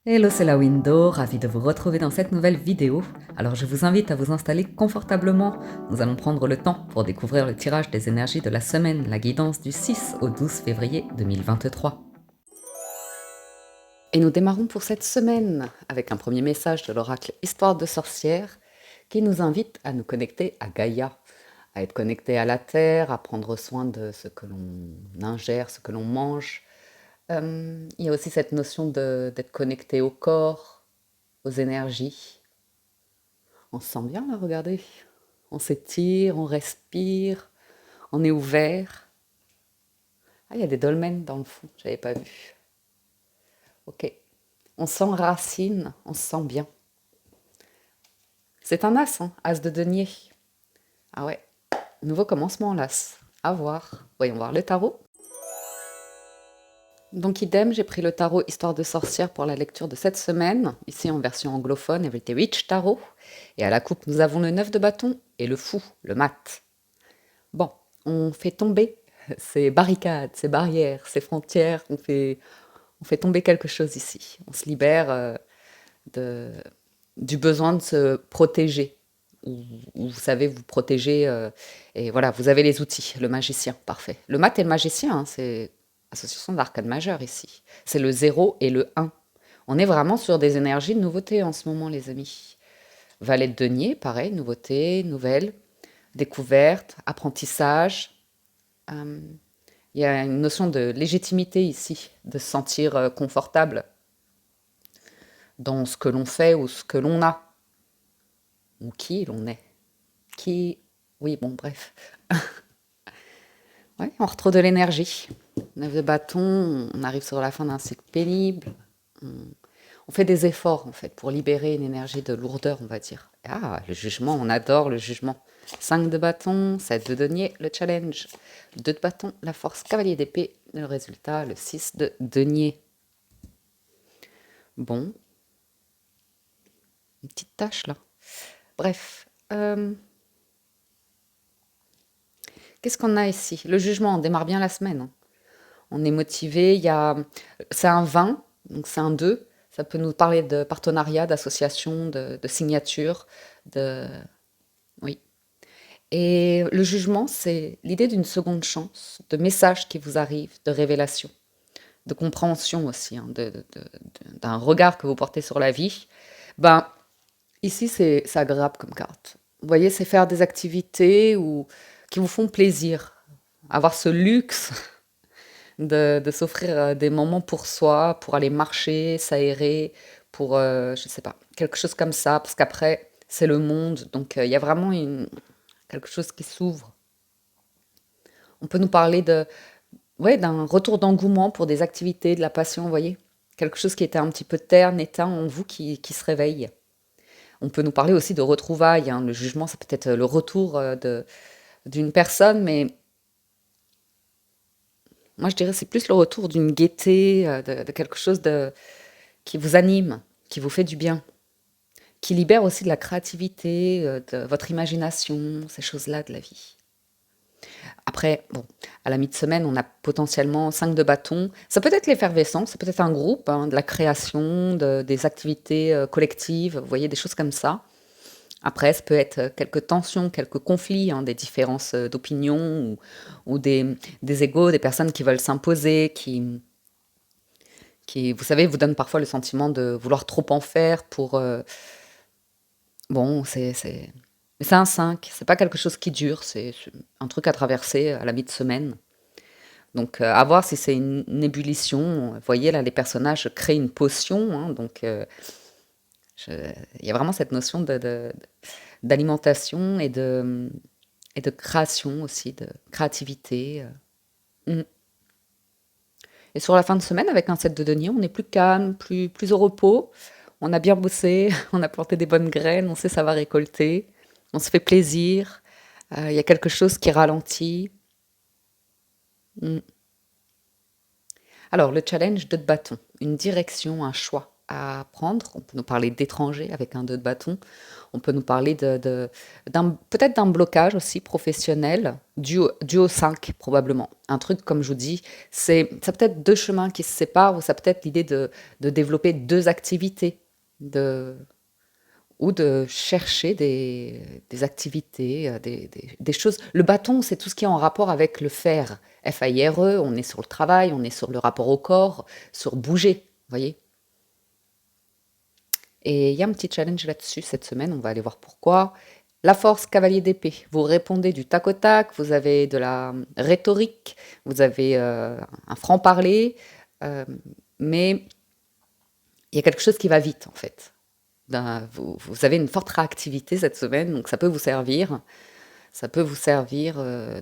Hello, c'est la Window, ravi de vous retrouver dans cette nouvelle vidéo. Alors je vous invite à vous installer confortablement. Nous allons prendre le temps pour découvrir le tirage des énergies de la semaine, la guidance du 6 au 12 février 2023. Et nous démarrons pour cette semaine avec un premier message de l'oracle Histoire de sorcière qui nous invite à nous connecter à Gaïa, à être connecté à la terre, à prendre soin de ce que l'on ingère, ce que l'on mange. Il y a aussi cette notion d'être connecté au corps, aux énergies. On se sent bien là, regardez. On s'étire, on respire, on est ouvert. Ah, il y a des dolmens dans le fond, j'avais pas vu. Ok. On s'enracine, on se sent bien. C'est un as, hein, as de denier. Ah ouais, nouveau commencement l'as. À voir. Voyons voir le tarot. Donc idem, j'ai pris le tarot Histoire de sorcière pour la lecture de cette semaine, ici en version anglophone, Everyday Witch Tarot. Et à la coupe, nous avons le 9 de bâton et le fou, le mat. Bon, on fait tomber ces barricades, ces barrières, ces frontières, on fait tomber quelque chose ici. On se libère de, du besoin de se protéger. Ou vous savez, vous protéger, et voilà, vous avez les outils, le magicien, parfait. Le mat et le magicien, hein, c'est association d'arcane majeure ici. C'est le 0 et le 1. On est vraiment sur des énergies de nouveauté en ce moment, les amis. Valet de denier, pareil, nouveauté, nouvelle, découverte, apprentissage. Euh, il y a une notion de légitimité ici, de se sentir confortable dans ce que l'on fait ou ce que l'on a, ou qui l'on est. Qui... Oui, bon, bref. Ouais, on retrouve de l'énergie. 9 de bâton, on arrive sur la fin d'un cycle pénible. On fait des efforts, en fait, pour libérer une énergie de lourdeur, on va dire. Ah, le jugement, on adore le jugement. 5 de bâton, 7 de denier, le challenge. 2 de bâton, la force, cavalier d'épée. Le résultat, le 6 de denier. Bon, une petite tâche là. Bref. Qu'est-ce qu'on a ici? Le jugement, on démarre bien la semaine, hein. On est motivé, c'est un 20, donc c'est un 2. Ça peut nous parler de partenariat, d'association, de signature, de... Oui. Et le jugement, c'est l'idée d'une seconde chance, de messages qui vous arrivent, de révélation, de compréhension aussi, hein, d'un regard que vous portez sur la vie. Ben, ici, c'est agréable comme carte. Vous voyez, c'est faire des activités qui vous font plaisir. Avoir ce luxe de s'offrir des moments pour soi, pour aller marcher, s'aérer, pour, je sais pas, quelque chose comme ça, parce qu'après, c'est le monde, donc il y a vraiment quelque chose qui s'ouvre. On peut nous parler ouais, d'un retour d'engouement pour des activités, de la passion, vous voyez, quelque chose qui était un petit peu terne, éteint en vous qui se réveille. On peut nous parler aussi de retrouvailles, hein. Le jugement, c'est peut-être le retour d'une personne, mais moi je dirais que c'est plus le retour d'une gaieté, de quelque chose qui vous anime, qui vous fait du bien, qui libère aussi de la créativité, de votre imagination, ces choses-là de la vie. Après, bon, à la mi-semaine, on a potentiellement 5 de bâton. Ça peut être l'effervescence, ça peut être un groupe, hein, de la création, des activités collectives, vous voyez, des choses comme ça. Après, ça peut être quelques tensions, quelques conflits, hein, des différences d'opinion ou des égos, des personnes qui veulent s'imposer, qui, vous savez, vous donnent parfois le sentiment de vouloir trop en faire pour... bon, mais c'est un 5, c'est pas quelque chose qui dure, c'est un truc à traverser à la mi-semaine. Donc, à voir si c'est une ébullition. Vous voyez, là, les personnages créent une potion, hein, donc je- il y a vraiment cette notion d'alimentation et de création aussi, de créativité. Mm. Et sur la fin de semaine, avec un set de denier, on est plus calme, plus au repos. On a bien bossé, on a planté des bonnes graines, on sait ça va récolter, on se fait plaisir. Il y a quelque chose qui ralentit. Mm. Alors, le challenge de bâton, une direction, un choix. à prendre. On peut nous parler d'étrangers avec un 2 de bâton. On peut nous parler peut-être d'un blocage aussi professionnel dû au 5 probablement. Un truc, comme je vous dis, ça peut être deux chemins qui se séparent ou ça peut être l'idée de développer deux activités de, ou de chercher des activités, des choses. Le bâton, c'est tout ce qui est en rapport avec le faire. F-A-I-R-E, on est sur le travail, on est sur le rapport au corps, sur bouger, vous voyez. Et il y a un petit challenge là-dessus cette semaine, on va aller voir pourquoi. La force, cavalier d'épée. Vous répondez du tac au tac, vous avez de la rhétorique, vous avez un franc-parler, euh, mais il y a quelque chose qui va vite en fait. Vous avez une forte réactivité cette semaine, donc ça peut vous servir. Ça peut vous servir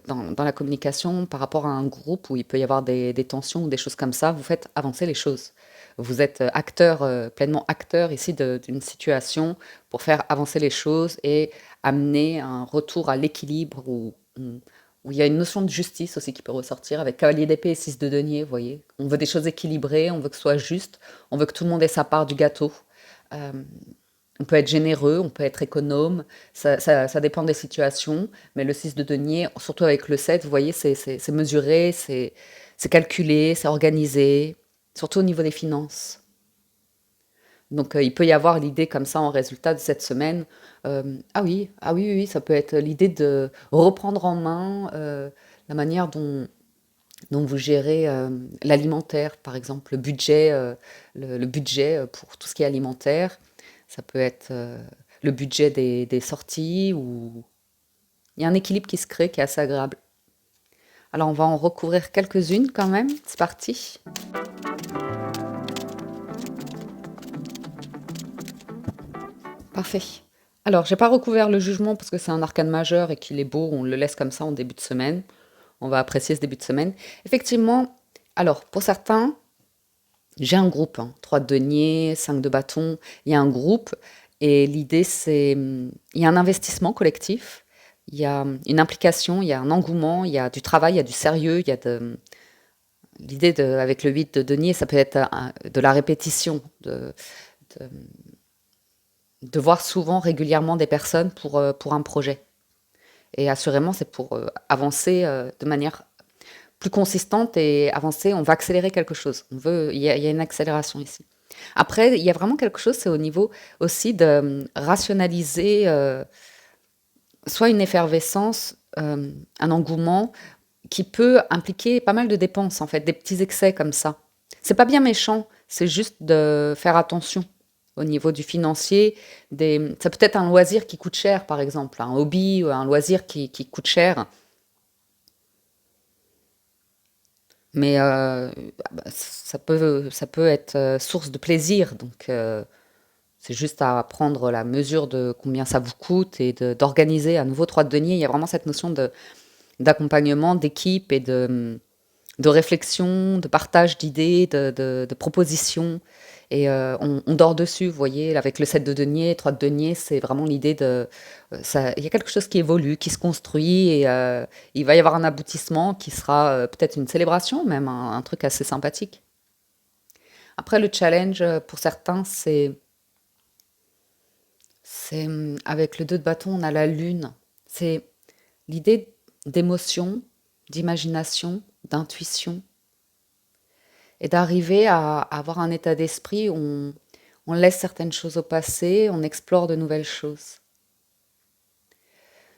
dans la communication par rapport à un groupe où il peut y avoir des tensions ou des choses comme ça. Vous faites avancer les choses. Vous êtes acteur, pleinement acteur ici d'une situation pour faire avancer les choses et amener un retour à l'équilibre où il y a une notion de justice aussi qui peut ressortir avec cavalier d'épée et 6 de denier, vous voyez. On veut des choses équilibrées, on veut que ce soit juste, on veut que tout le monde ait sa part du gâteau. Euh, on peut être généreux, on peut être économe, ça dépend des situations, mais le 6 de denier, surtout avec le 7, vous voyez, c'est mesuré, c'est calculé, c'est organisé, surtout au niveau des finances. Donc il peut y avoir l'idée comme ça en résultat de cette semaine, ah oui, oui, oui, ça peut être l'idée de reprendre en main la manière dont vous gérez l'alimentaire, par exemple, le budget pour tout ce qui est alimentaire. Ça peut être le budget des sorties ou il y a un équilibre qui se crée qui est assez agréable. Alors on va en recouvrir quelques-unes quand même. C'est parti. Parfait. Alors j'ai pas recouvert le jugement parce que c'est un arcane majeur et qu'il est beau. On le laisse comme ça en début de semaine. On va apprécier ce début de semaine. Effectivement, alors pour certains, j'ai un groupe, hein, 3 de denier, 5 de bâton, il y a un groupe et l'idée c'est, il y a un investissement collectif, il y a une implication, il y a un engouement, il y a du travail, il y a du sérieux, il y a l'idée avec le 8 de denier, ça peut être de la répétition, de, de voir souvent, régulièrement des personnes pour un projet. Et assurément, c'est pour avancer de manière plus consistante et avancer, on va accélérer quelque chose. Il y a une accélération ici. Après, il y a vraiment quelque chose, c'est au niveau aussi de rationaliser soit une effervescence, un engouement qui peut impliquer pas mal de dépenses, en fait, des petits excès comme ça. C'est pas bien méchant, c'est juste de faire attention au niveau du financier. Ça peut être un loisir qui coûte cher, par exemple, un hobby ou un loisir qui coûte cher. Mais bah, ça peut être source de plaisir. Donc, c'est juste à prendre la mesure de combien ça vous coûte et d'organiser à nouveau 3 de denier. Il y a vraiment cette notion d'accompagnement, d'équipe et de réflexion, de partage d'idées, de propositions. Et on dort dessus, vous voyez, avec le 7 de denier, 3 de denier, c'est vraiment l'idée il y a quelque chose qui évolue, qui se construit, et il va y avoir un aboutissement qui sera peut-être une célébration, même un truc assez sympathique. Après, le challenge, pour certains, avec le 2 de bâton, on a la lune. C'est l'idée d'émotion, d'imagination, d'intuition, et d'arriver à avoir un état d'esprit où on laisse certaines choses au passé, on explore de nouvelles choses.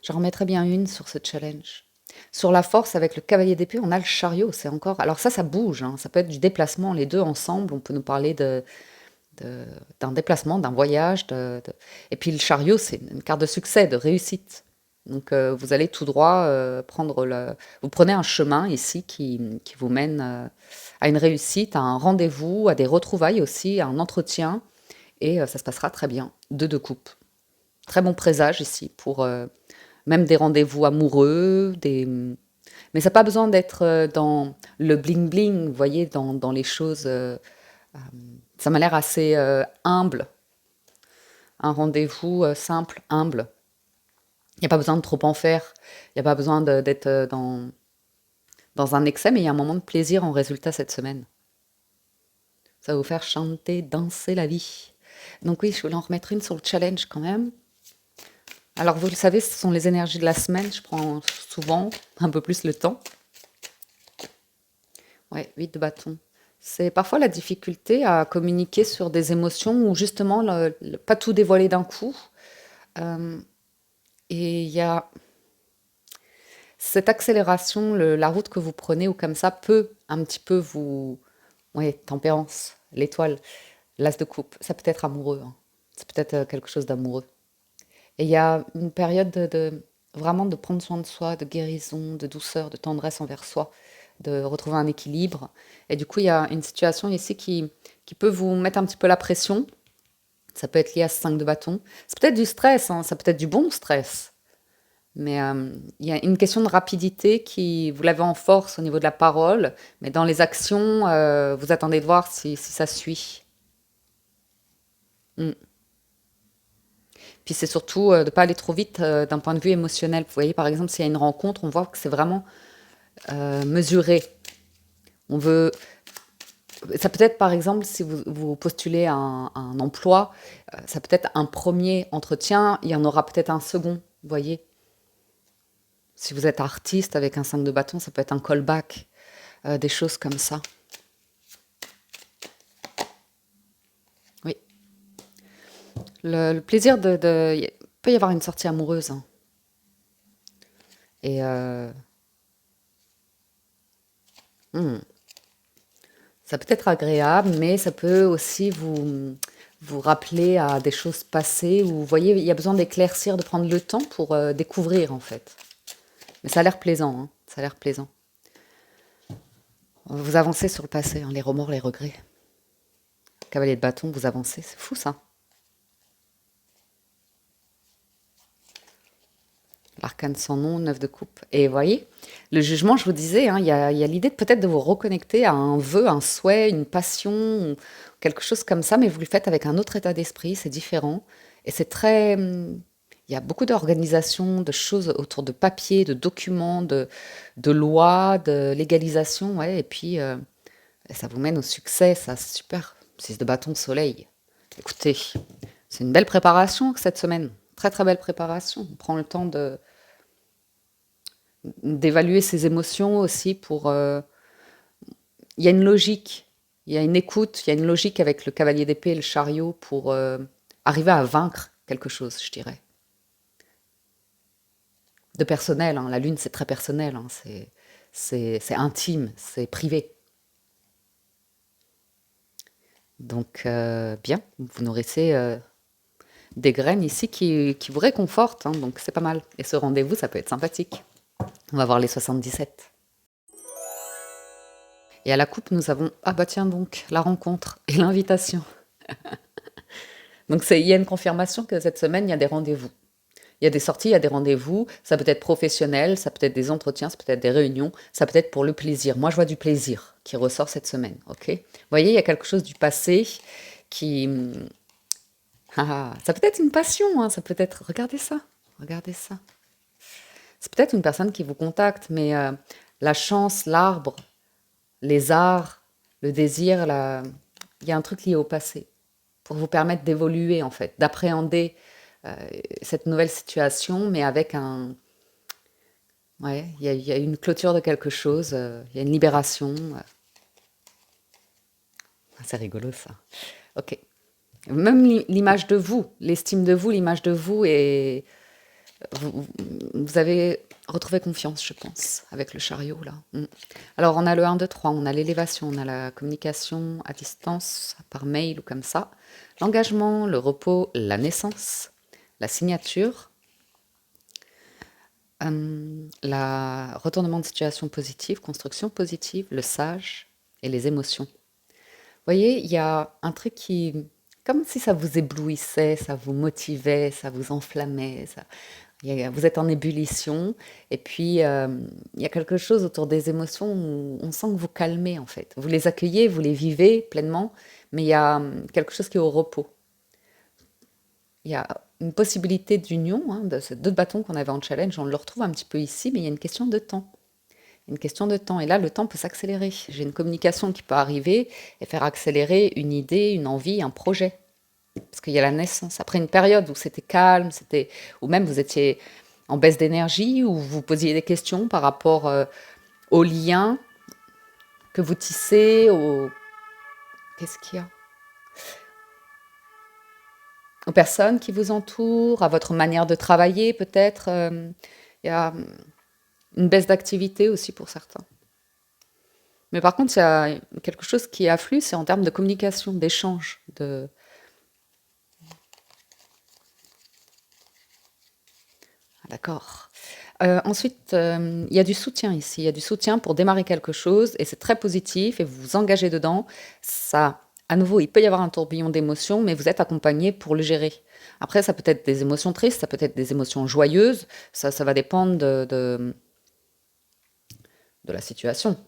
J'en remettrai bien une sur ce challenge. Sur la force, avec le cavalier d'épée, on a le chariot. C'est encore. Alors ça bouge, hein, ça peut être du déplacement, les deux ensemble. On peut nous parler d'un déplacement, d'un voyage. Et puis le chariot, c'est une carte de succès, de réussite. Donc vous allez tout droit vous prenez un chemin ici qui vous mène à une réussite, à un rendez-vous, à des retrouvailles aussi, à un entretien, et ça se passera très bien. Deux de coupe. Très bon présage ici pour même des rendez-vous amoureux, mais ça n'a pas besoin d'être dans le bling-bling, vous voyez, dans les choses. Ça m'a l'air assez humble, un rendez-vous simple, humble. Il n'y a pas besoin de trop en faire, il n'y a pas besoin d'être dans un excès, mais il y a un moment de plaisir en résultat cette semaine. Ça va vous faire chanter, danser la vie. Donc oui, je voulais en remettre une sur le challenge quand même. Alors vous le savez, ce sont les énergies de la semaine. Je prends souvent un peu plus le temps. Ouais, 8 de bâton. C'est parfois la difficulté à communiquer sur des émotions ou justement pas tout dévoiler d'un coup. Euh, et il y a cette accélération, la route que vous prenez ou comme ça peut un petit peu vous... Oui, tempérance, l'étoile, l'as de coupe, ça peut être amoureux, hein. C'est peut-être quelque chose d'amoureux. Et il y a une période vraiment de prendre soin de soi, de guérison, de douceur, de tendresse envers soi, de retrouver un équilibre. Et du coup, il y a une situation ici qui peut vous mettre un petit peu la pression. Ça peut être lié à ce 5 de bâton. C'est peut-être du stress, hein, ça peut être du bon stress. Mais il y a une question de rapidité qui, vous l'avez en force au niveau de la parole, mais dans les actions, vous attendez de voir si ça suit. Mm. Puis c'est surtout de ne pas aller trop vite d'un point de vue émotionnel. Vous voyez, par exemple, s'il y a une rencontre, on voit que c'est vraiment mesuré. On veut. Ça peut être, par exemple, si vous postulez un emploi, ça peut être un premier entretien, il y en aura peut-être un second. Vous voyez, si vous êtes artiste avec un 5 de bâton, ça peut être un callback, des choses comme ça. Oui. Le plaisir il peut y avoir une sortie amoureuse, hein. Et hmm, ça peut être agréable, mais ça peut aussi vous rappeler à des choses passées où, vous voyez, il y a besoin d'éclaircir, de prendre le temps pour découvrir, en fait. Mais ça a l'air plaisant, hein. Ça a l'air plaisant. Vous avancez sur le passé, hein, les remords, les regrets. Cavalier de bâton, vous avancez, c'est fou ça. L'arcane sans nom, 9 de coupe. Et vous voyez, le jugement, je vous disais, hein, il y a l'idée de peut-être de vous reconnecter à un vœu, un souhait, une passion, ou quelque chose comme ça, mais vous le faites avec un autre état d'esprit, c'est différent. Et c'est très... il y a beaucoup d'organisations, de choses autour de papiers, de documents, de lois, de légalisation, ouais, et puis ça vous mène au succès, ça, c'est super. 6 de bâton, soleil. Écoutez, c'est une belle préparation cette semaine. Très très belle préparation. On prend le temps d'évaluer ses émotions aussi pour... il y a une logique, il y a une écoute, il y a une logique avec le cavalier d'épée et le chariot pour arriver à vaincre quelque chose, je dirais. De personnel, hein. La lune, c'est très personnel, hein. C'est intime, c'est privé. Donc, bien, vous nourrissez des graines ici qui vous réconfortent, hein, donc c'est pas mal. Et ce rendez-vous, ça peut être sympathique. On va voir les 77. Et à la coupe, nous avons, ah bah tiens donc, la rencontre et l'invitation. Donc il y a une confirmation que cette semaine, il y a des rendez-vous. Il y a des sorties, il y a des rendez-vous. Ça peut être professionnel, ça peut être des entretiens, ça peut être des réunions, ça peut être pour le plaisir. Moi, je vois du plaisir qui ressort cette semaine, ok? Vous voyez, il y a quelque chose du passé qui... ça peut être une passion, hein, ça peut être... Regardez ça, regardez ça. C'est peut-être une personne qui vous contacte, mais la chance, l'arbre, les arts, le désir, il y a un truc lié au passé pour vous permettre d'évoluer en fait, d'appréhender cette nouvelle situation, mais avec un... Ouais, il y a une clôture de quelque chose, il y a une libération. C'est rigolo ça. Ok. Même l'image de vous, l'estime de vous, l'image de vous, et vous avez retrouvé confiance, je pense, avec le chariot là. Mm. Alors on a le 1, 2, 3, on a l'élévation, on a la communication à distance, par mail ou comme ça, l'engagement, le repos, la naissance, la signature, la retournement de situation positive, construction positive, le sage et les émotions. Vous voyez, il y a un truc qui, comme si ça vous éblouissait, ça vous motivait, ça vous enflammait, vous êtes en ébullition, et puis il y a quelque chose autour des émotions où on sent que vous calmez en fait. Vous les accueillez, vous les vivez pleinement, mais il y a quelque chose qui est au repos. Il y a une possibilité d'union, hein, de ces deux bâtons qu'on avait en challenge, on le retrouve un petit peu ici, mais il y a une question de temps. Une question de temps. Et là, le temps peut s'accélérer. J'ai une communication qui peut arriver et faire accélérer une idée, une envie, un projet. Parce qu'il y a la naissance. Après une période où c'était calme, ou même vous étiez en baisse d'énergie, où vous posiez des questions par rapport aux liens que vous tissez, qu'est-ce qu'il y a? Aux personnes qui vous entourent, à votre manière de travailler peut-être. Il y a une baisse d'activité aussi pour certains. Mais par contre, il y a quelque chose qui afflue, c'est en termes de communication, d'échange. Ah, d'accord. Ensuite, il y a du soutien ici. Il y a du soutien pour démarrer quelque chose et c'est très positif et vous vous engagez dedans. Ça, à nouveau, il peut y avoir un tourbillon d'émotions, mais vous êtes accompagné pour le gérer. Après, ça peut être des émotions tristes, ça peut être des émotions joyeuses. Ça va dépendre de la situation.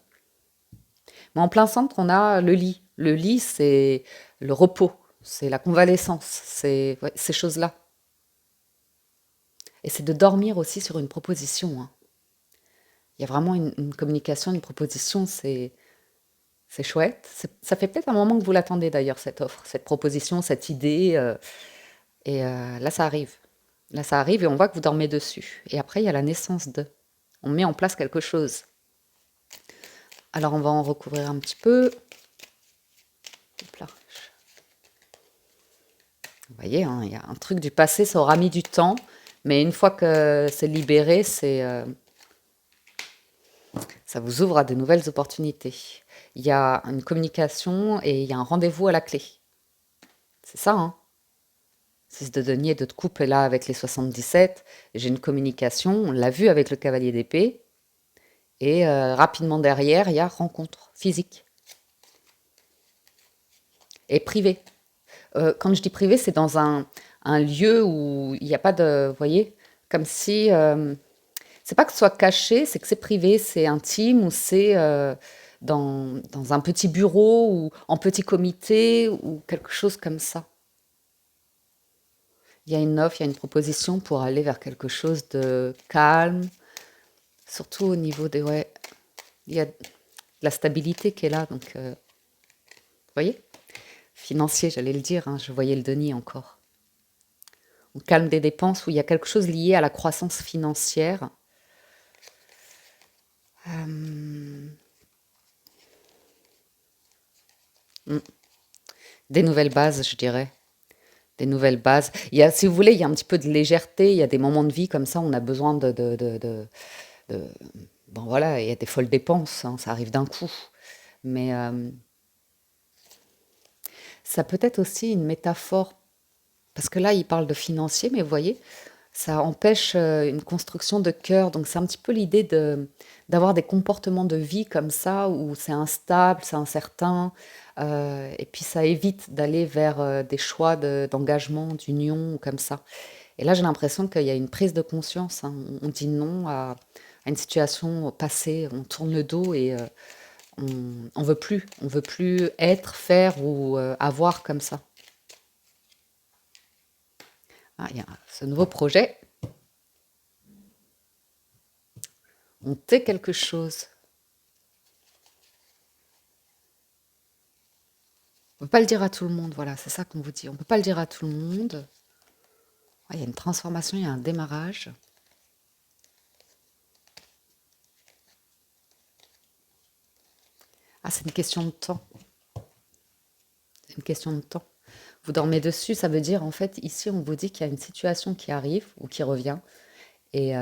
Mais en plein centre, on a le lit. Le lit, c'est le repos, c'est la convalescence, c'est ouais, ces choses-là. Et c'est de dormir aussi sur une proposition, hein. Il y a vraiment une communication, une proposition, c'est chouette. Ça fait peut-être un moment que vous l'attendez d'ailleurs, cette offre, cette proposition, cette idée. Là, ça arrive. Là, ça arrive et on voit que vous dormez dessus. Et après, il y a la naissance de. On met en place quelque chose. Alors, on va en recouvrir un petit peu. Hop là. Vous voyez, hein, il y a un truc du passé, ça aura mis du temps. Mais une fois que c'est libéré, ça vous ouvre à de nouvelles opportunités. Il y a une communication et il y a un rendez-vous à la clé. C'est ça, hein. 6 de denier, 2 de coupe, et là, avec les 77, j'ai une communication, on l'a vu avec le cavalier d'épée, et rapidement derrière, il y a rencontre physique et privée. Quand je dis privé, c'est dans un lieu où il n'y a pas de... Vous voyez, comme si... c'est pas que ce soit caché, c'est que c'est privé, c'est intime, ou c'est dans un petit bureau, ou en petit comité, ou quelque chose comme ça. Il y a une offre, il y a une proposition pour aller vers quelque chose de calme, surtout au niveau des... Ouais, il y a la stabilité qui est là, donc... vous voyez? Financier, j'allais le dire, hein, je voyais le denier encore. On calme des dépenses où il y a quelque chose lié à la croissance financière. Euh, hmm, des nouvelles bases, je dirais. Des nouvelles bases. Il y a, si vous voulez, il y a un petit peu de légèreté. Il y a des moments de vie comme ça, on a besoin de- bon voilà, il y a des folles dépenses, hein, ça arrive d'un coup. Mais ça peut être aussi une métaphore, parce que là, il parle de financier, mais vous voyez, ça empêche une construction de cœur. Donc c'est un petit peu l'idée d'avoir des comportements de vie comme ça, où c'est instable, c'est incertain, et puis ça évite d'aller vers des choix d'engagement, d'union, ou comme ça. Et là, j'ai l'impression qu'il y a une prise de conscience, hein. On dit non à une situation passée, on tourne le dos et on veut plus être, faire ou avoir comme ça. Ah, il y a ce nouveau projet, on tait quelque chose. On peut pas le dire à tout le monde, voilà, c'est ça qu'on vous dit. On peut pas le dire à tout le monde. Ah, il y a une transformation, il y a un démarrage. Ah, c'est une question de temps. C'est une question de temps. Vous dormez dessus, ça veut dire en fait, ici, on vous dit qu'il y a une situation qui arrive ou qui revient et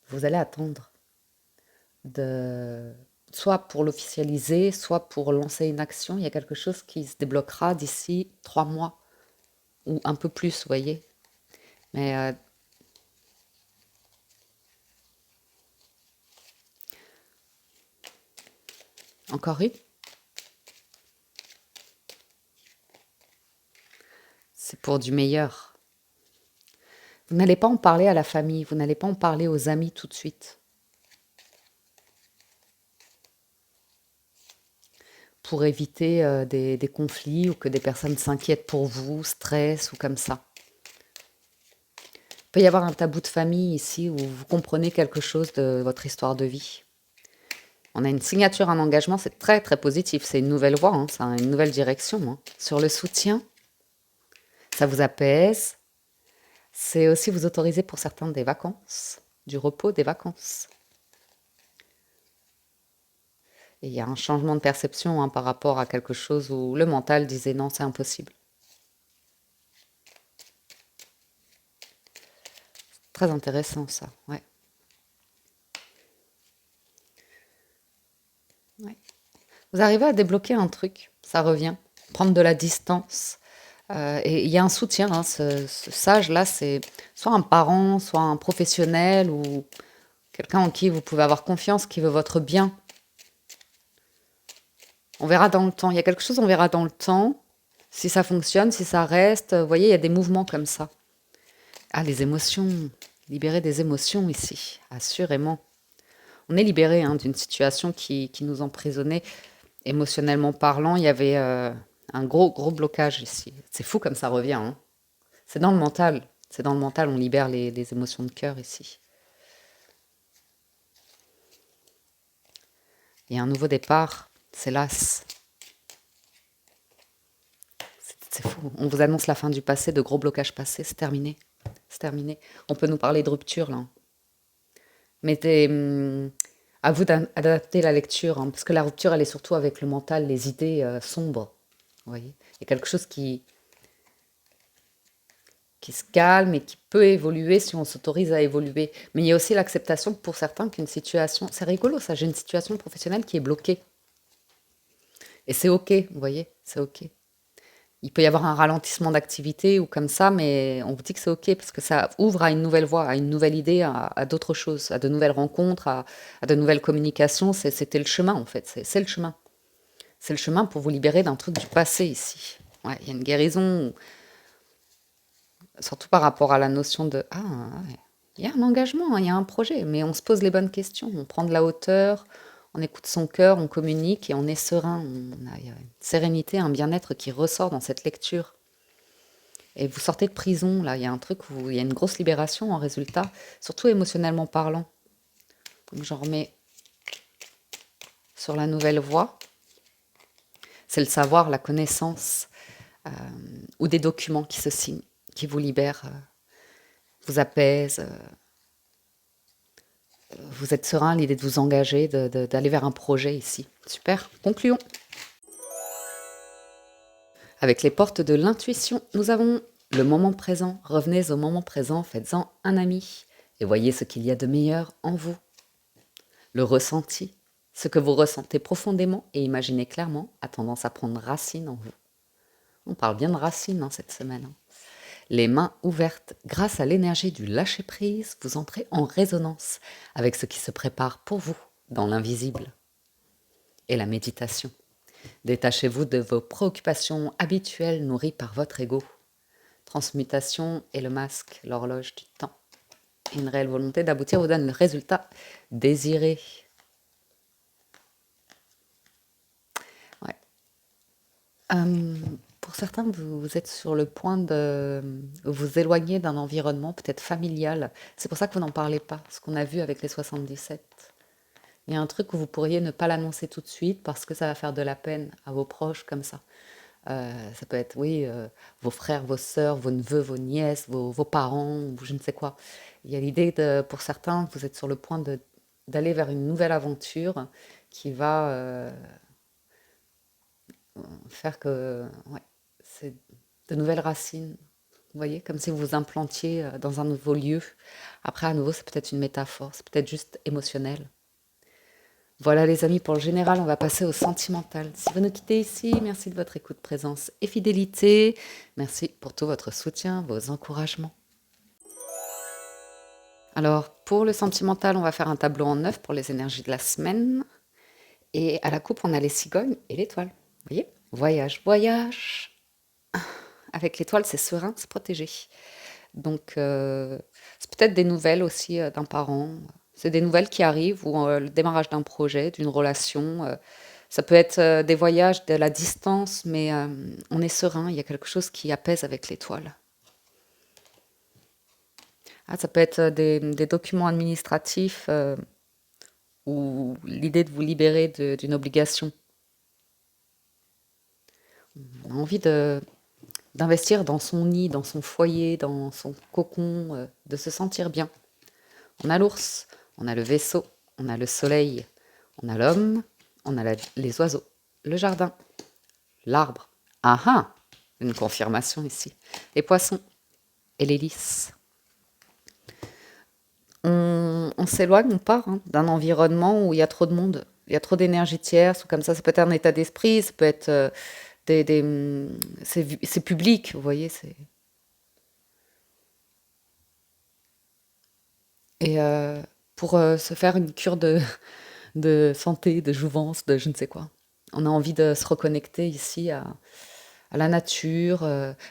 vous allez attendre de soit pour l'officialiser, soit pour lancer une action. Il y a quelque chose qui se débloquera d'ici 3 mois ou un peu plus, vous voyez. Mais encore une, c'est pour du meilleur. Vous n'allez pas en parler à la famille, vous n'allez pas en parler aux amis tout de suite, pour éviter des conflits ou que des personnes s'inquiètent pour vous, stressent ou comme ça. peut y avoir un tabou de famille ici où vous comprenez quelque chose de votre histoire de vie. On a une signature, un engagement, c'est très très positif. C'est une nouvelle voie, hein, c'est une nouvelle direction, hein. Sur le soutien, ça vous apaise. C'est aussi vous autoriser pour certains des vacances, du repos, des vacances. Et il y a un changement de perception, hein, par rapport à quelque chose où le mental disait non, c'est impossible. Très intéressant ça, ouais. Ouais. Vous arrivez à débloquer un truc, ça revient, prendre de la distance. Et il y a un soutien, hein, ce sage-là, c'est soit un parent, soit un professionnel ou quelqu'un en qui vous pouvez avoir confiance, qui veut votre bien. On verra dans le temps. Il y a quelque chose, on verra dans le temps. Si ça fonctionne, si ça reste. Vous voyez, il y a des mouvements comme ça. Ah, les émotions. Libérer des émotions ici, assurément. On est libéré, hein, d'une situation qui nous emprisonnait. Émotionnellement parlant, il y avait un gros, gros blocage ici. C'est fou comme ça revient, hein. C'est dans le mental. C'est dans le mental, on libère les émotions de cœur ici. Il y a un nouveau départ, c'est l'as. C'est fou. On vous annonce la fin du passé, de gros blocages passés, c'est terminé. C'est terminé. On peut nous parler de rupture, là. Mais à vous d'adapter la lecture, hein, parce que la rupture, elle est surtout avec le mental, les idées sombres. Vous voyez, il y a quelque chose qui se calme et qui peut évoluer si on s'autorise à évoluer. Mais il y a aussi l'acceptation pour certains qu'une situation... C'est rigolo ça, j'ai une situation professionnelle qui est bloquée. Et c'est OK, vous voyez, c'est OK. Il peut y avoir un ralentissement d'activité ou comme ça, mais on vous dit que c'est OK parce que ça ouvre à une nouvelle voie, à une nouvelle idée, à d'autres choses, à de nouvelles rencontres, à de nouvelles communications. C'était le chemin en fait, c'est le chemin. C'est le chemin pour vous libérer d'un truc du passé ici. Ouais, il y a une guérison, surtout par rapport à la notion de ah, ouais, il y a un engagement, il y a un projet, mais on se pose les bonnes questions, on prend de la hauteur, on écoute son cœur, on communique et on est serein. Il y a une sérénité, un bien-être qui ressort dans cette lecture. Et vous sortez de prison, là, il y a un truc où il y a une grosse libération en résultat, surtout émotionnellement parlant. Donc j'en remets sur la nouvelle voie. C'est le savoir, la connaissance, euh, ou des documents qui se signent, qui vous libèrent, vous apaisent. Vous êtes serein à l'idée de vous engager, d'aller vers un projet ici. Super, concluons. Avec les portes de l'intuition, nous avons le moment présent. Revenez au moment présent, faites-en un ami et voyez ce qu'il y a de meilleur en vous. Le ressenti, ce que vous ressentez profondément et imaginez clairement, a tendance à prendre racine en vous. On parle bien de racine, hein, cette semaine. Les mains ouvertes, grâce à l'énergie du lâcher-prise, vous entrez en résonance avec ce qui se prépare pour vous dans l'invisible. Et la méditation. Détachez-vous de vos préoccupations habituelles nourries par votre ego. Transmutation et le masque, l'horloge du temps. Une réelle volonté d'aboutir vous donne le résultat désiré. Ouais. Pour certains, vous êtes sur le point de vous éloigner d'un environnement peut-être familial. C'est pour ça que vous n'en parlez pas, ce qu'on a vu avec les 77. Il y a un truc où vous pourriez ne pas l'annoncer tout de suite parce que ça va faire de la peine à vos proches comme ça. Ça peut être, oui, vos frères, vos sœurs, vos neveux, vos nièces, vos parents, ou je ne sais quoi. Il y a l'idée de, pour certains, vous êtes sur le point d'aller vers une nouvelle aventure qui va faire que, ouais, c'est de nouvelles racines. Vous voyez, comme si vous vous implantiez dans un nouveau lieu. Après, à nouveau, c'est peut-être une métaphore, c'est peut-être juste émotionnel. Voilà les amis, pour le général, on va passer au sentimental. Si vous nous quittez ici, merci de votre écoute, présence et fidélité. Merci pour tout votre soutien, vos encouragements. Alors, pour le sentimental, on va faire un tableau en 9 pour les énergies de la semaine. Et à la coupe, on a les cigognes et l'étoile. Vous voyez? Voyage, voyage. Avec l'étoile, c'est serein, c'est protégé. Donc, c'est peut-être des nouvelles aussi d'un parent. C'est des nouvelles qui arrivent ou le démarrage d'un projet, d'une relation. Ça peut être des voyages de la distance, mais on est serein. Il y a quelque chose qui apaise avec l'étoile. Ah, ça peut être des documents administratifs ou l'idée de vous libérer d'une obligation. On a envie d'investir dans son nid, dans son foyer, dans son cocon, de se sentir bien. On a l'ours, on a le vaisseau, on a le soleil, on a l'homme, on a les oiseaux, le jardin, l'arbre. Ah ah! Une confirmation ici. Les poissons et les lys. On s'éloigne, on part d'un environnement où il y a trop de monde, il y a trop d'énergie tierce, ou comme ça peut être un état d'esprit, ça peut être c'est public, vous voyez. Et pour se faire une cure de santé, de jouvence, de je ne sais quoi. On a envie de se reconnecter ici à la nature.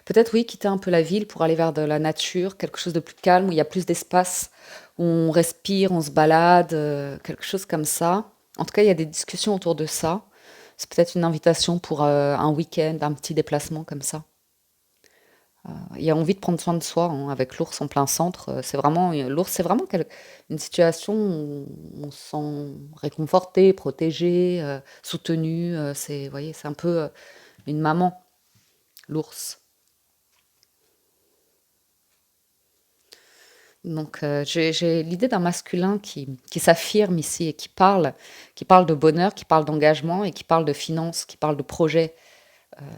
Peut-être, oui, quitter un peu la ville pour aller vers de la nature, quelque chose de plus calme, où il y a plus d'espace, où on respire, on se balade, quelque chose comme ça. En tout cas, il y a des discussions autour de ça. C'est peut-être une invitation pour un week-end, un petit déplacement comme ça. Il y a envie de prendre soin de soi avec l'ours en plein centre. C'est vraiment l'ours, c'est vraiment une situation où on se sent réconforté, protégé, soutenu. C'est, vous voyez, c'est un peu une maman, l'ours. Donc j'ai l'idée d'un masculin qui s'affirme ici et qui parle de bonheur, qui parle d'engagement et qui parle de finances, qui parle de projets,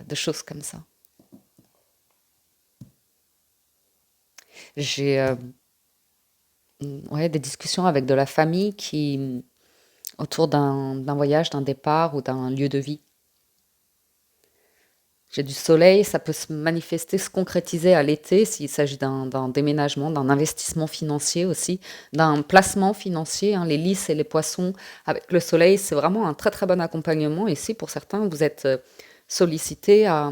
de choses comme ça. J'ai ouais, des discussions avec de la famille autour d'un voyage, d'un départ ou d'un lieu de vie. J'ai du soleil, ça peut se manifester, se concrétiser à l'été s'il s'agit d'un déménagement, d'un investissement financier aussi, d'un placement financier. Les lys et les poissons avec le soleil, c'est vraiment un très très bon accompagnement. Ici, pour certains, vous êtes sollicité à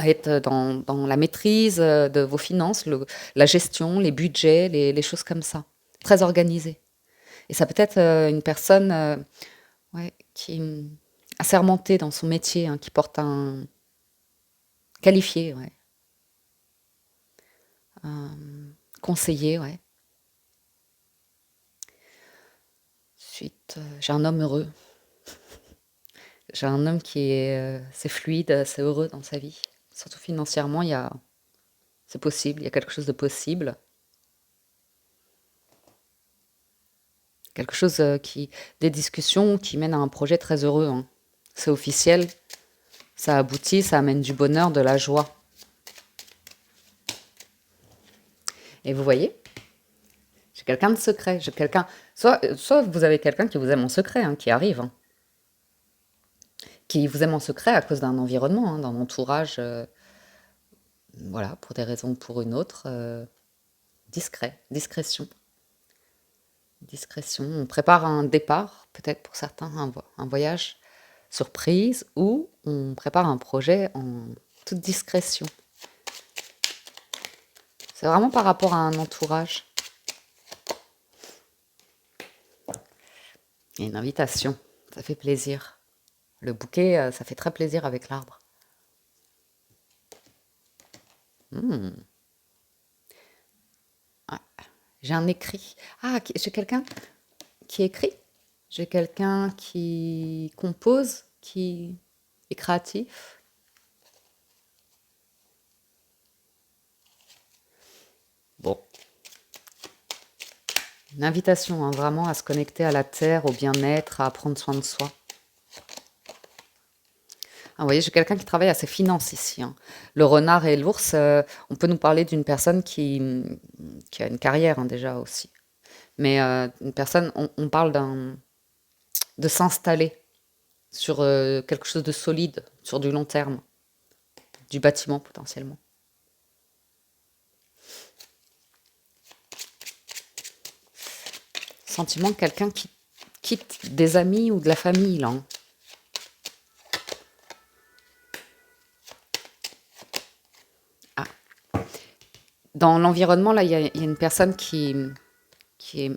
être dans la maîtrise de vos finances, la gestion, les budgets, les choses comme ça. Très organisé. Et ça peut être une personne ouais, qui assermentée dans son métier, qui porte un qualifié, ouais, conseiller, ouais. Ensuite, j'ai un homme heureux. J'ai un homme qui est, c'est fluide, c'est heureux dans sa vie. Surtout financièrement, c'est possible, il y a quelque chose de possible. Quelque chose des discussions qui mènent à un projet très heureux. C'est officiel, ça aboutit, ça amène du bonheur, de la joie. Et vous voyez, j'ai quelqu'un de secret, j'ai quelqu'un. Soit vous avez quelqu'un qui vous aime en secret, qui arrive, qui vous aime en secret à cause d'un environnement, d'un entourage, voilà, pour des raisons ou pour une autre, discret, discrétion, discrétion. On prépare un départ, peut-être pour certains, un voyage surprise, ou on prépare un projet en toute discrétion. C'est vraiment par rapport à un entourage. Et une invitation, ça fait plaisir. Le bouquet, ça fait très plaisir avec l'arbre. Ouais. J'ai un écrit. Ah, j'ai quelqu'un qui écrit. J'ai quelqu'un qui compose, qui est créatif. Bon, une invitation vraiment à se connecter à la terre, au bien-être, à prendre soin de soi. Ah, vous voyez, j'ai quelqu'un qui travaille à ses finances ici. Le renard et l'ours, on peut nous parler d'une personne qui a une carrière déjà aussi. Mais une personne, on parle de s'installer sur quelque chose de solide, sur du long terme, du bâtiment potentiellement. Sentiment de quelqu'un qui quitte des amis ou de la famille, là. Ah. Dans l'environnement, là, il y a une personne qui, est,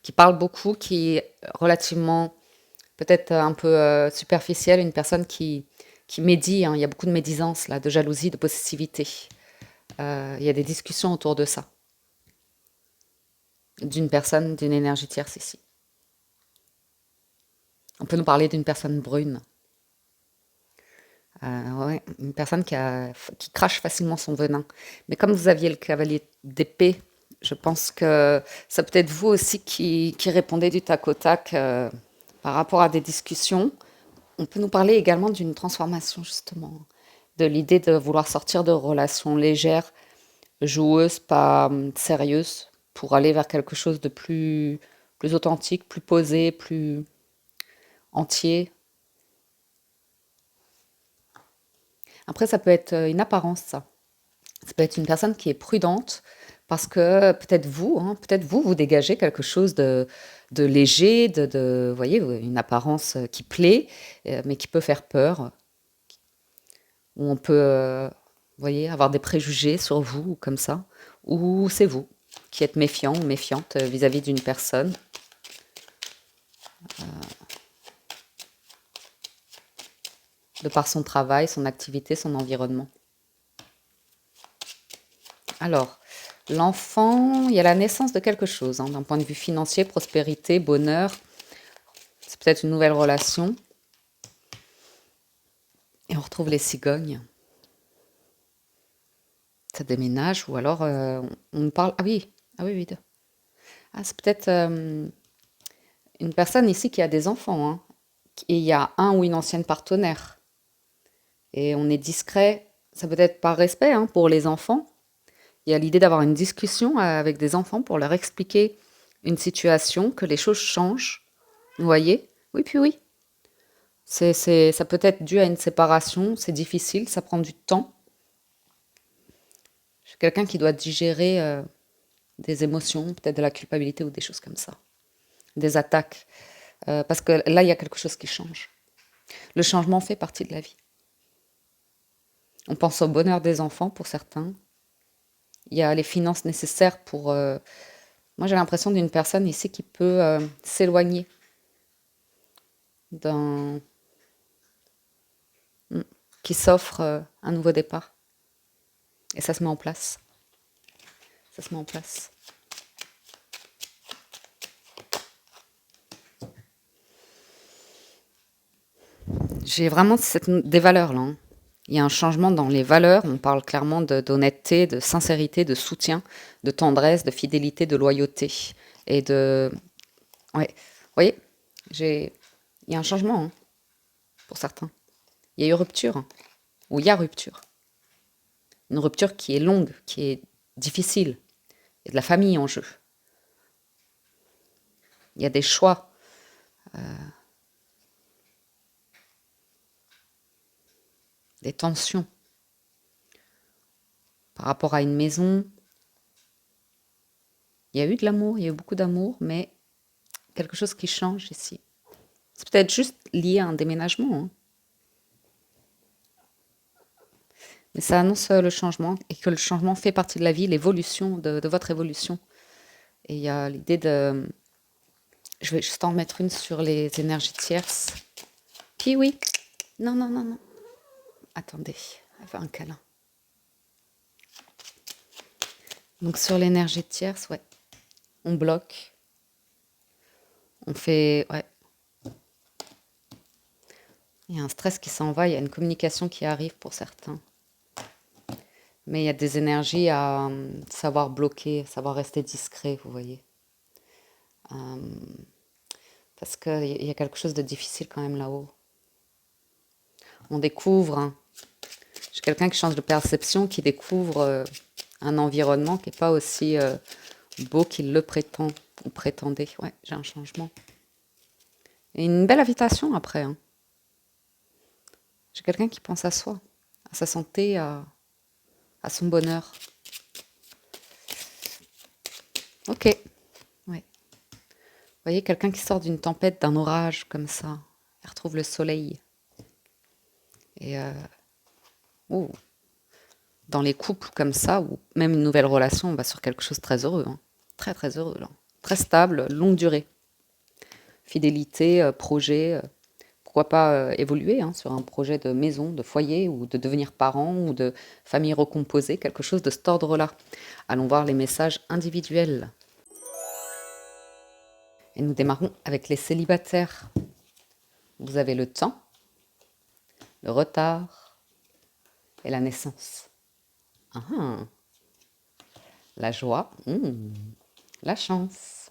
qui parle beaucoup, qui est relativement, peut-être un peu superficielle, une personne qui médit. Il y a beaucoup de médisance, là, de jalousie, de possessivité. Il y a des discussions autour de ça. d'une personne, d'une énergie tierce ici. On peut nous parler d'une personne brune. Ouais, une personne qui crache facilement son venin. Mais comme vous aviez le cavalier d'épée, je pense que ça peut être vous aussi qui répondez du tac au tac par rapport à des discussions. On peut nous parler également d'une transformation, justement, de l'idée de vouloir sortir de relations légères, joueuses, pas sérieuses, pour aller vers quelque chose de plus authentique, plus posé, plus entier. Après, ça peut être une apparence, ça. Ça peut être une personne qui est prudente parce que peut-être vous, vous dégagez quelque chose de léger, vous voyez, une apparence qui plaît, mais qui peut faire peur, où on peut, vous voyez, avoir des préjugés sur vous, ou comme ça, ou c'est vous qui êtes méfiant ou méfiante vis-à-vis d'une personne. De par son travail, son activité, son environnement. Alors, l'enfant, il y a la naissance de quelque chose, hein, d'un point de vue financier, prospérité, bonheur. C'est peut-être une nouvelle relation. Et on retrouve les cigognes. Ça déménage, ou alors on nous parle. Ah oui, oui. Ah, c'est peut-être une personne ici qui a des enfants, hein, et il y a un ou une ancienne partenaire. Et on est discret, ça peut être par respect hein, pour les enfants. Il y a l'idée d'avoir une discussion avec des enfants pour leur expliquer une situation, que les choses changent. Vous voyez? Oui, puis oui. Ça peut être dû à une séparation, c'est difficile, ça prend du temps. Je suis quelqu'un qui doit digérer des émotions, peut-être de la culpabilité ou des choses comme ça. Des attaques. Parce que là, il y a quelque chose qui change. Le changement fait partie de la vie. On pense au bonheur des enfants pour certains. Il y a les finances nécessaires pour... moi, j'ai l'impression d'une personne ici qui peut s'éloigner d'un... qui s'offre un nouveau départ. Et ça se met en place. Ça se met en place. J'ai vraiment des valeurs là, hein. Il y a un changement dans les valeurs. On parle clairement d'honnêteté, de sincérité, de soutien, de tendresse, de fidélité, de loyauté. Et de... Ouais. Vous voyez, il y a un changement hein, pour certains. Il y a eu rupture, hein, ou il y a rupture. Une rupture qui est longue, qui est difficile. Il y a de la famille en jeu. Il y a des choix. Des tensions par rapport à une maison. Il y a eu de l'amour, il y a eu beaucoup d'amour, mais quelque chose qui change ici. C'est peut-être juste lié à un déménagement, hein. Mais ça annonce le changement et que le changement fait partie de la vie, l'évolution de votre évolution. Et il y a l'idée de... Je vais juste en mettre une sur les énergies tierces. Puis oui. Non, non, non, non. Attendez, elle veut un câlin. Donc sur l'énergie tierce, ouais. On bloque. On fait... Ouais. Il y a un stress qui s'en va, il y a une communication qui arrive pour certains. Mais il y a des énergies à savoir bloquer, savoir rester discret, vous voyez. Parce qu'il y a quelque chose de difficile quand même là-haut. On découvre, hein. J'ai quelqu'un qui change de perception, qui découvre un environnement qui n'est pas aussi beau qu'il le prétend ou prétendait. Ouais, j'ai un changement. Et une belle invitation après, hein. J'ai quelqu'un qui pense à soi, à sa santé, à son bonheur. Ok. Ouais. Vous voyez, quelqu'un qui sort d'une tempête, d'un orage comme ça, il retrouve le soleil. Et dans les couples comme ça, ou même une nouvelle relation, on va sur quelque chose de très heureux, hein. Très très heureux, là. Très stable, longue durée. Fidélité, projet, pourquoi pas évoluer hein, sur un projet de maison, de foyer, ou de devenir parent, ou de famille recomposée, quelque chose de cet ordre-là. Allons voir les messages individuels. Et nous démarrons avec les célibataires. Vous avez le temps, le retard et la naissance. Ah, ah. La joie, la chance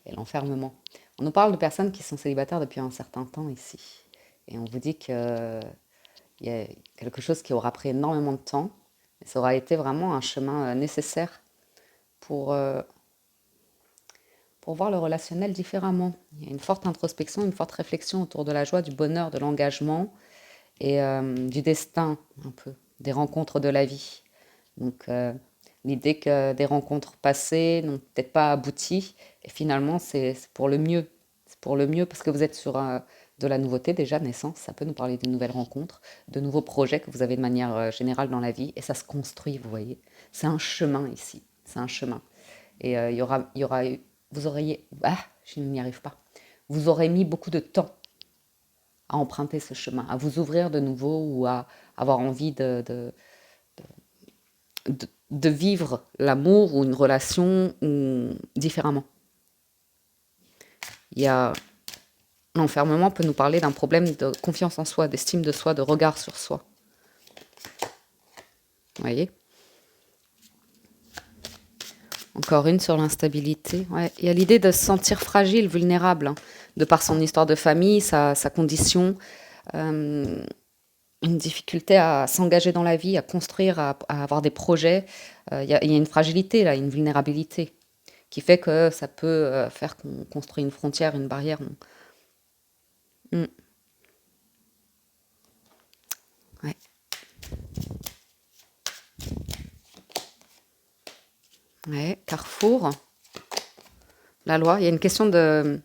et l'enfermement. On nous parle de personnes qui sont célibataires depuis un certain temps ici. Et on vous dit qu'il y a quelque chose qui aura pris énormément de temps. Mais ça aura été vraiment un chemin nécessaire pour, euh, pour voir le relationnel différemment. Il y a une forte introspection, une forte réflexion autour de la joie, du bonheur, de l'engagement et du destin, un peu, des rencontres de la vie. Donc, l'idée que des rencontres passées n'ont peut-être pas abouti, et finalement, c'est pour le mieux. C'est pour le mieux parce que vous êtes sur de la nouveauté déjà, naissance, ça peut nous parler de nouvelles rencontres, de nouveaux projets que vous avez de manière générale dans la vie, et ça se construit, vous voyez. C'est un chemin ici, c'est un chemin. Et vous auriez, je n'y arrive pas. Vous aurez mis beaucoup de temps à emprunter ce chemin, à vous ouvrir de nouveau ou à avoir envie de vivre l'amour ou une relation ou différemment. Il y a L'enfermement peut nous parler d'un problème de confiance en soi, d'estime de soi, de regard sur soi. Vous voyez? Encore une sur l'instabilité. Ouais. Il y a l'idée de se sentir fragile, vulnérable, hein, de par son histoire de famille, sa condition, euh, une difficulté à s'engager dans la vie, à construire, à avoir des projets. Il y a une fragilité, là, une vulnérabilité, qui fait que ça peut faire qu'on construit une frontière, une barrière. Mm. Ouais. Ouais. Carrefour, la loi. Il y a une question de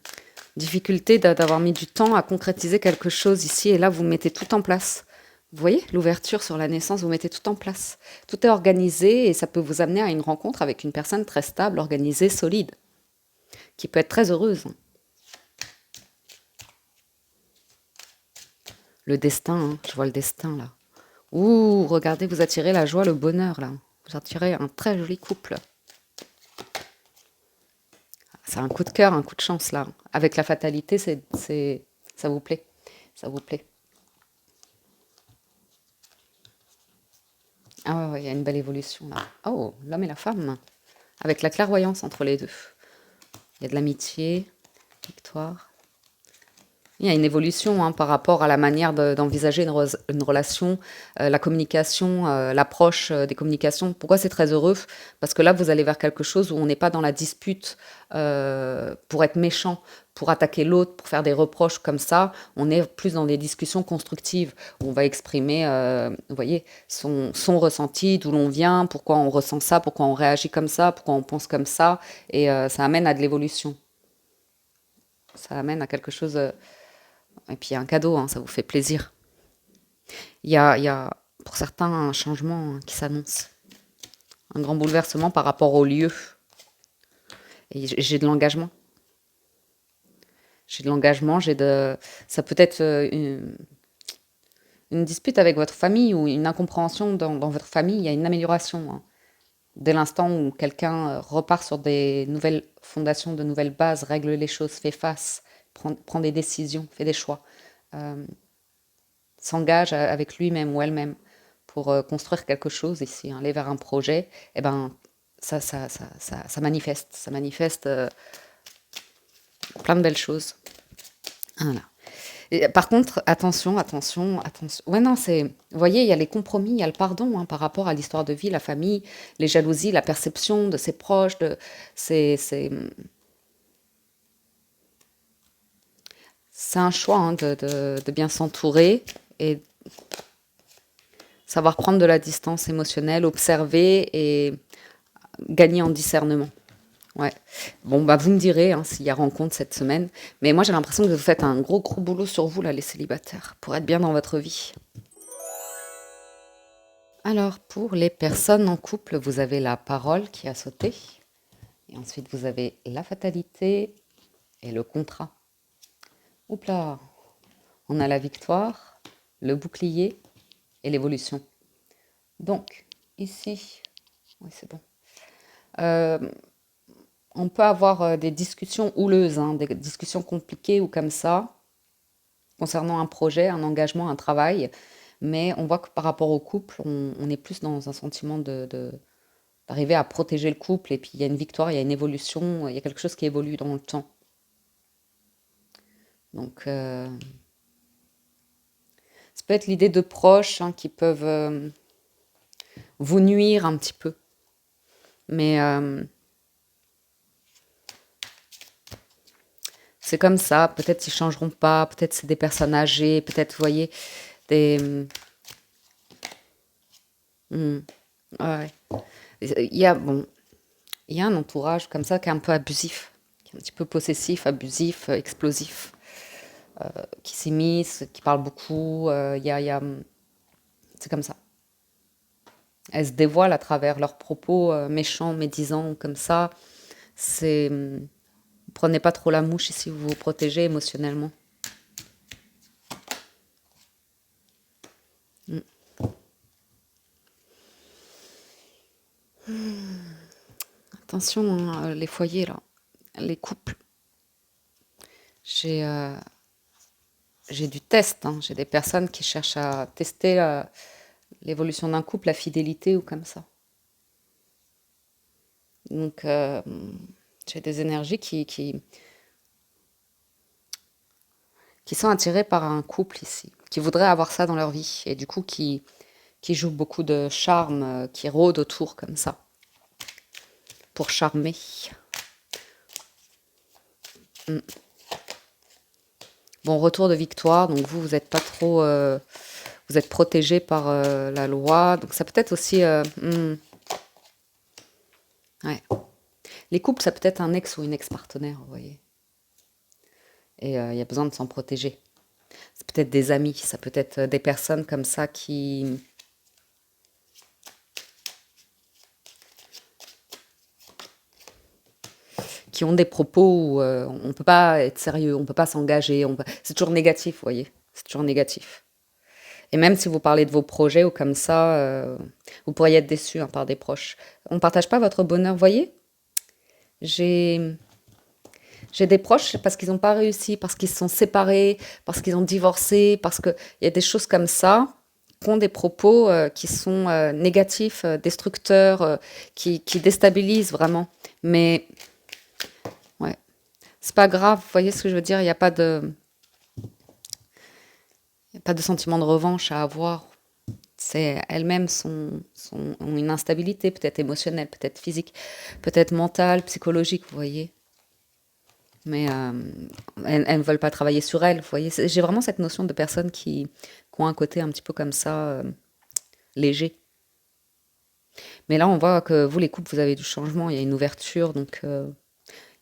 difficulté d'avoir mis du temps à concrétiser quelque chose ici, et là, vous mettez tout en place. Vous voyez, l'ouverture sur la naissance, vous mettez tout en place. Tout est organisé et ça peut vous amener à une rencontre avec une personne très stable, organisée, solide, qui peut être très heureuse. Le destin, hein, je vois le destin là. Ouh, regardez, vous attirez la joie, le bonheur là. Vous attirez un très joli couple. C'est un coup de cœur, un coup de chance là. Avec la fatalité, ça vous plaît. Ça vous plaît. Ah ouais, ouais, il y a une belle évolution là. Oh, l'homme et la femme. Avec la clairvoyance entre les deux. Il y a de l'amitié, victoire. Il y a une évolution, hein, par rapport à la manière d'envisager une relation, la communication, l'approche des communications. Pourquoi c'est très heureux? Parce que là, vous allez vers quelque chose où on n'est pas dans la dispute pour être méchant, pour attaquer l'autre, pour faire des reproches comme ça. On est plus dans des discussions constructives où on va exprimer, vous voyez, son ressenti, d'où l'on vient, pourquoi on ressent ça, pourquoi on réagit comme ça, pourquoi on pense comme ça. Et ça amène à de l'évolution. Ça amène à quelque chose. Et puis un cadeau, hein, ça vous fait plaisir. Il y a pour certains un changement, hein, qui s'annonce. Un grand bouleversement par rapport au lieu. Et j'ai de l'engagement. J'ai de l'engagement, ça peut être une dispute avec votre famille ou une incompréhension dans votre famille. Il y a une amélioration, hein. Dès l'instant où quelqu'un repart sur des nouvelles fondations, de nouvelles bases, règle les choses, fait face, prend des décisions, fait des choix, euh, s'engage avec lui-même ou elle-même pour construire quelque chose ici, hein, aller vers un projet, eh ben, ça manifeste plein de belles choses. Voilà. Et, par contre, attention, attention, attention. Ouais, non, vous voyez, il y a les compromis, il y a le pardon, hein, par rapport à l'histoire de vie, la famille, les jalousies, la perception de ses proches, c'est un choix, hein, de bien s'entourer et savoir prendre de la distance émotionnelle, observer et gagner en discernement. Ouais. Bon, bah, vous me direz, hein, s'il y a rencontre cette semaine. Mais moi, j'ai l'impression que vous faites un gros, gros boulot sur vous, là, les célibataires, pour être bien dans votre vie. Alors, pour les personnes en couple, vous avez la parole qui a sauté. Et ensuite, vous avez la fatalité et le contrat. Oups là, on a la victoire, le bouclier et l'évolution. Donc, ici, oui, c'est bon. Euh, On peut avoir des discussions houleuses, hein, des discussions compliquées ou comme ça, concernant un projet, un engagement, un travail. Mais on voit que par rapport au couple, on est plus dans un sentiment d'arriver à protéger le couple. Et puis il y a une victoire, il y a une évolution, il y a quelque chose qui évolue dans le temps. Donc, ça peut être l'idée de proches hein, qui peuvent vous nuire un petit peu. Mais c'est comme ça. Peut-être ils changeront pas. Peut-être c'est des personnes âgées. Peut-être, vous voyez, des... Hmm, ouais. Bon, il y a un entourage comme ça qui est un peu abusif, qui est un petit peu possessif, abusif, explosif, qui s'immisce, qui parle beaucoup. C'est comme ça. Elles se dévoilent à travers leurs propos méchants, médisants, comme ça. C'est Prenez pas trop la mouche si vous vous protégez émotionnellement. Mm. Attention, hein, les foyers là, les couples. J'ai j'ai du test, hein. J'ai des personnes qui cherchent à tester l'évolution d'un couple, la fidélité ou comme ça. Donc j'ai des énergies qui sont attirées par un couple ici, qui voudraient avoir ça dans leur vie et du coup qui jouent beaucoup de charme, qui rôdent autour comme ça pour charmer. Mm. Bon, retour de victoire, donc vous n'êtes pas trop, vous êtes protégé par la loi, donc ça peut être aussi, ouais. Les couples, ça peut être un ex ou une ex-partenaire, vous voyez, et il y a besoin de s'en protéger. C'est peut-être des amis, ça peut être des personnes comme ça qui ont des propos où on ne peut pas être sérieux, on ne peut pas s'engager, c'est toujours négatif, vous voyez, c'est toujours négatif. Et même si vous parlez de vos projets ou comme ça, vous pourriez être déçu hein, par des proches. On ne partage pas votre bonheur, vous voyez. J'ai j'ai des proches parce qu'ils n'ont pas réussi, parce qu'ils se sont séparés, parce qu'ils ont divorcé, parce qu'il y a des choses comme ça qui ont des propos qui sont négatifs, destructeurs, qui déstabilisent vraiment. Mais ouais, c'est pas grave, vous voyez ce que je veux dire, il y a pas de sentiment de revanche à avoir. C'est elles-mêmes ont une instabilité, peut-être émotionnelle, peut-être physique, peut-être mentale, psychologique, vous voyez. Mais elles ne veulent pas travailler sur elles, vous voyez. J'ai vraiment cette notion de personnes qui ont un côté un petit peu comme ça, léger. Mais là, on voit que vous, les couples, vous avez du changement, il y a une ouverture, donc il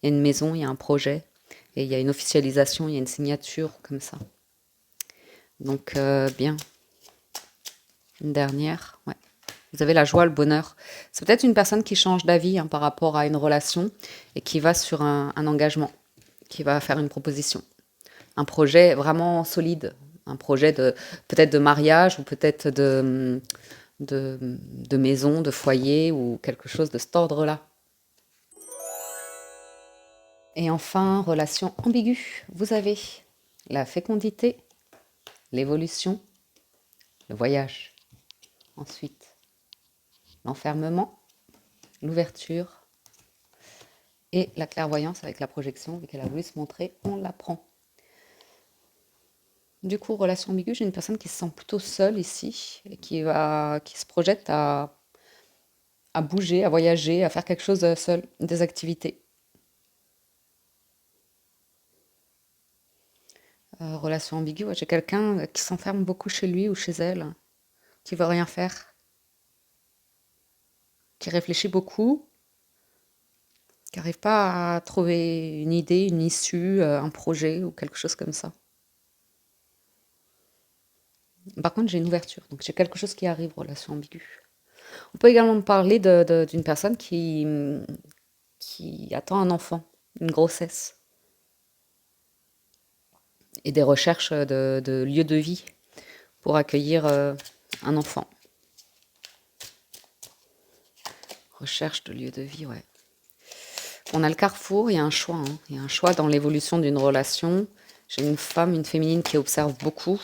y a une maison, il y a un projet, et il y a une officialisation, il y a une signature, comme ça. Donc, bien. Une dernière, ouais. Vous avez la joie, le bonheur. C'est peut-être une personne qui change d'avis hein, par rapport à une relation et qui va sur un engagement, qui va faire une proposition. Un projet vraiment solide, un projet de peut-être de mariage ou peut-être de maison, de foyer ou quelque chose de cet ordre-là. Et enfin, relation ambiguë. Vous avez la fécondité, l'évolution, le voyage. Ensuite, l'enfermement, l'ouverture et la clairvoyance avec la projection, vu qu'elle a voulu se montrer, on l'apprend. Du coup, relation ambiguë, j'ai une personne qui se sent plutôt seule ici et qui se projette à bouger, à voyager, à faire quelque chose seule, des activités. Relation ambiguë, ouais, j'ai quelqu'un qui s'enferme beaucoup chez lui ou chez elle, qui veut rien faire, qui réfléchit beaucoup, qui n'arrive pas à trouver une idée, une issue, un projet ou quelque chose comme ça. Par contre, j'ai une ouverture, donc j'ai quelque chose qui arrive, relation ambiguë. On peut également parler d'une personne qui attend un enfant, une grossesse, et des recherches de lieu de vie pour accueillir un enfant. Recherche de lieu de vie, ouais. On a le carrefour, il y a un choix, hein. Il y a un choix dans l'évolution d'une relation. J'ai une femme, une féminine qui observe beaucoup,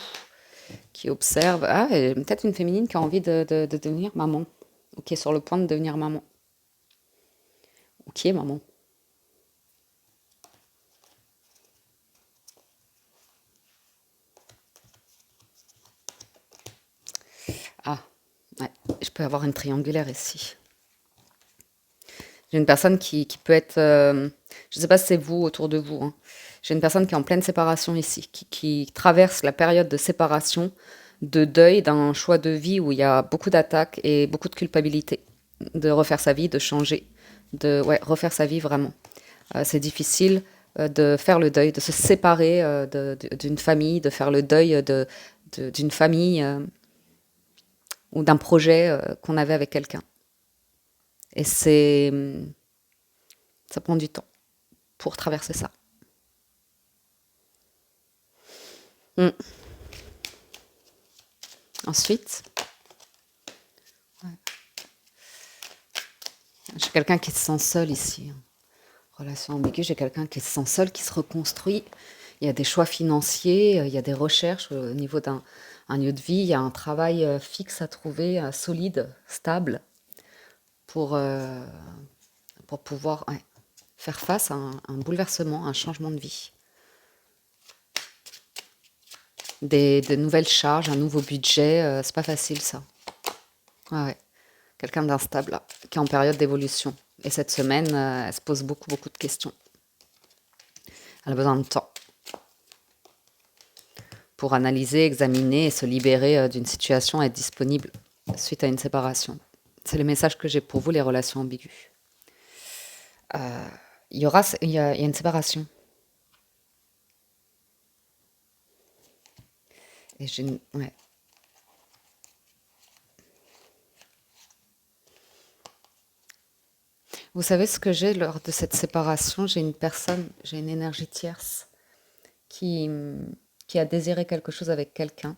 qui observe. Ah, et peut-être une féminine qui a envie de devenir maman, ou qui est sur le point de devenir maman, ou qui est maman. Ah, ouais, je peux avoir une triangulaire ici. J'ai une personne qui peut être, je ne sais pas si c'est vous autour de vous, hein. J'ai une personne qui est en pleine séparation ici, qui traverse la période de séparation, de deuil d'un choix de vie où il y a beaucoup d'attaques et beaucoup de culpabilité, de refaire sa vie, de changer, de ouais, refaire sa vie vraiment. C'est difficile de faire le deuil, de se séparer d'une famille, de faire le deuil d'une famille ou d'un projet qu'on avait avec quelqu'un. Et ça prend du temps pour traverser ça. Mm. Ensuite, j'ai quelqu'un qui se sent seul ici, hein. Relation ambiguë, j'ai quelqu'un qui se sent seul, qui se reconstruit. Il y a des choix financiers, il y a des recherches au niveau d'un un lieu de vie, il y a un travail fixe à trouver, solide, stable, pour, euh, pour pouvoir ouais, faire face à un bouleversement, un changement de vie. De nouvelles charges, un nouveau budget, c'est pas facile ça. Ouais, ouais. Quelqu'un d'instable, là, qui est en période d'évolution. Et cette semaine, elle se pose beaucoup, beaucoup de questions. Elle a besoin de temps pour analyser, examiner et se libérer d'une situation, être disponible suite à une séparation. C'est le message que j'ai pour vous, les relations ambiguës. Il y a une séparation. Et ouais. Vous savez ce que j'ai lors de cette séparation? J'ai une personne, j'ai une énergie tierce qui, qui a désiré quelque chose avec quelqu'un.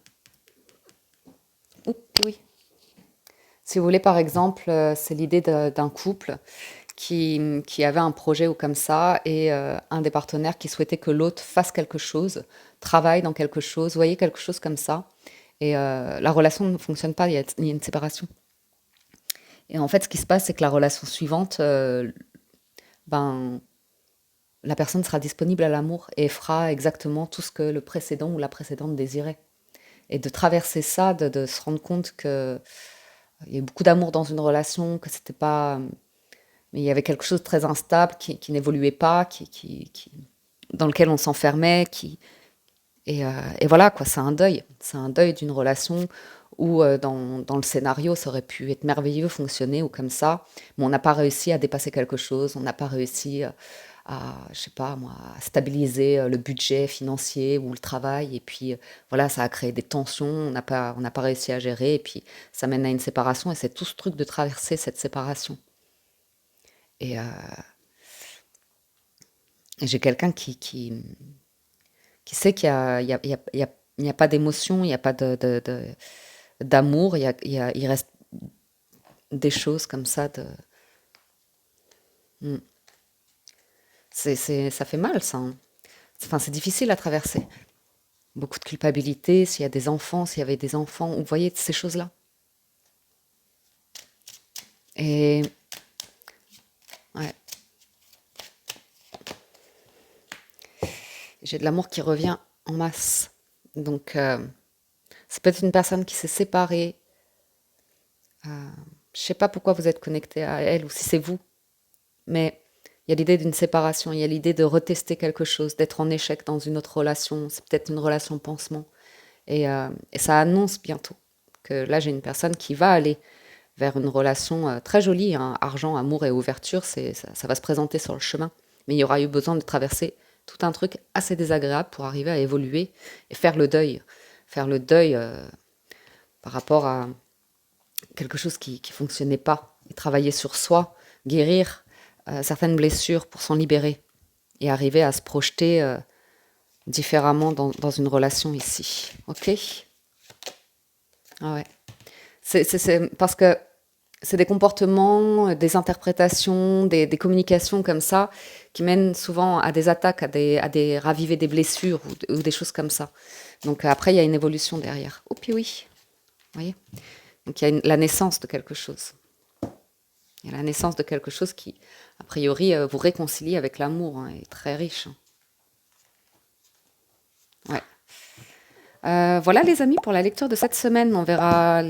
Oups, oui. Si vous voulez, par exemple, c'est l'idée d'un couple qui avait un projet ou comme ça, et un des partenaires qui souhaitait que l'autre fasse quelque chose, travaille dans quelque chose, vous voyez, quelque chose comme ça. Et la relation ne fonctionne pas, il y a une séparation. Et en fait, ce qui se passe, c'est que la relation suivante, ben, la personne sera disponible à l'amour et fera exactement tout ce que le précédent ou la précédente désirait. Et de traverser ça, de se rendre compte que il y a eu beaucoup d'amour dans une relation, que c'était pas, mais il y avait quelque chose de très instable qui n'évoluait pas, dans lequel on s'enfermait, et voilà quoi, c'est un deuil d'une relation où dans le scénario ça aurait pu être merveilleux, fonctionner ou comme ça, mais on n'a pas réussi à dépasser quelque chose, on n'a pas réussi je sais pas moi, à stabiliser le budget financier ou le travail, et puis voilà, ça a créé des tensions, on n'a pas réussi à gérer, et puis ça mène à une séparation, et c'est tout ce truc de traverser cette séparation. Et, et j'ai quelqu'un qui sait qu'il y a, il y a, il y a, il y a- il n'y a pas d'émotion, il n'y a pas d'amour, il reste des choses comme ça. Hmm. Ça fait mal, ça, hein. Enfin, c'est difficile à traverser. Beaucoup de culpabilité, s'il y a des enfants, s'il y avait des enfants, vous voyez ces choses-là. Et ouais, j'ai de l'amour qui revient en masse. Donc, c'est peut-être une personne qui s'est séparée. Je sais pas pourquoi vous êtes connecté à elle ou si c'est vous, mais il y a l'idée d'une séparation, il y a l'idée de retester quelque chose, d'être en échec dans une autre relation. C'est peut-être une relation pansement. Et ça annonce bientôt que là, j'ai une personne qui va aller vers une relation très jolie, hein, argent, amour et ouverture, ça va se présenter sur le chemin. Mais il y aura eu besoin de traverser tout un truc assez désagréable pour arriver à évoluer et faire le deuil. Faire le deuil par rapport à quelque chose qui ne fonctionnait pas. Et travailler sur soi, guérir certaines blessures pour s'en libérer et arriver à se projeter différemment dans une relation ici. Ok? Ah ouais. C'est parce que c'est des comportements, des interprétations, des communications comme ça, qui mènent souvent à des attaques, à des raviver des blessures ou des choses comme ça. Donc après, il y a une évolution derrière. Oh puis oui, vous voyez? Donc il y a la naissance de quelque chose. Il y a la naissance de quelque chose qui, a priori, vous réconcilie avec l'amour, hein, et très riche, hein. Ouais. Voilà les amis pour la lecture de cette semaine. On verra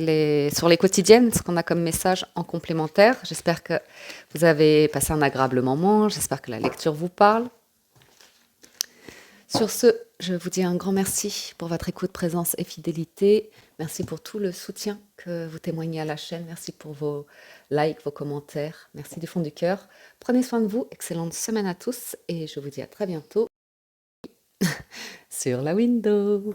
sur les quotidiennes ce qu'on a comme message en complémentaire. J'espère que vous avez passé un agréable moment. J'espère que la lecture vous parle. Sur ce, je vous dis un grand merci pour votre écoute, présence et fidélité. Merci pour tout le soutien que vous témoignez à la chaîne. Merci pour vos likes, vos commentaires. Merci du fond du cœur. Prenez soin de vous. Excellente semaine à tous et je vous dis à très bientôt sur la window.